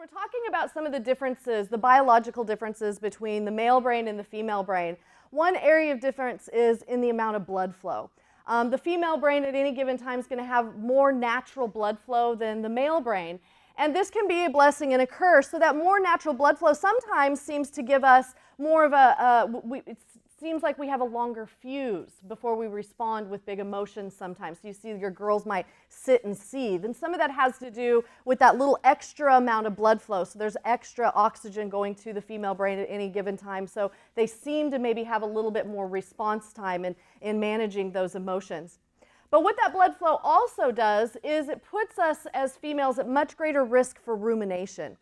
we're talking about some of the differences, the biological differences between the male brain and the female brain, one area of difference is in the amount of blood flow. The female brain at any given time is going to have more natural blood flow than the male brain. And this can be a blessing and a curse, so that more natural blood flow sometimes seems to give us more of it seems like we have a longer fuse before we respond with big emotions sometimes. So you see your girls might sit and seethe, and some of that has to do with that little extra amount of blood flow. So there's extra oxygen going to the female brain at any given time, so they seem to maybe have a little bit more response time in managing those emotions. But what that blood flow also does is it puts us as females at much greater risk for rumination.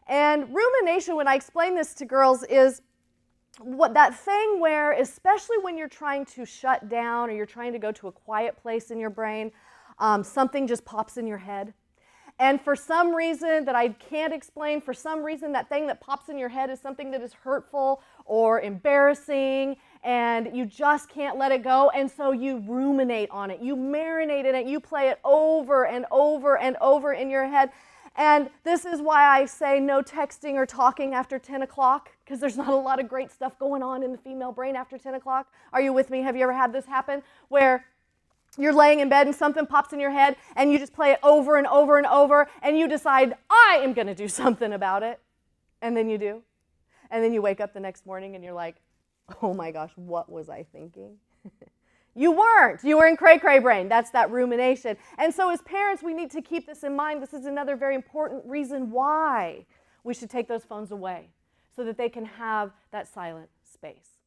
And rumination, when I explain this to girls, is what that thing where, especially when you're trying to shut down or you're trying to go to a quiet place in your brain, something just pops in your head. And for some reason that I can't explain, for some reason that thing that pops in your head is something that is hurtful or embarrassing, and you just can't let it go, and so you ruminate on it. You marinate in it. You play it over and over and over in your head. And this is why I say no texting or talking after 10 o'clock, because there's not a lot of great stuff going on in the female brain after 10 o'clock. Are you with me? Have you ever had this happen where you're laying in bed and something pops in your head and you just play it over and over and over and you decide, I am going to do something about it. And then you do. And then you wake up the next morning and you're like, oh my gosh, what was I thinking? You weren't. You were in cray-cray brain. That's that rumination. And so as parents, we need to keep this in mind. This is another very important reason why we should take those phones away, so that they can have that silent space.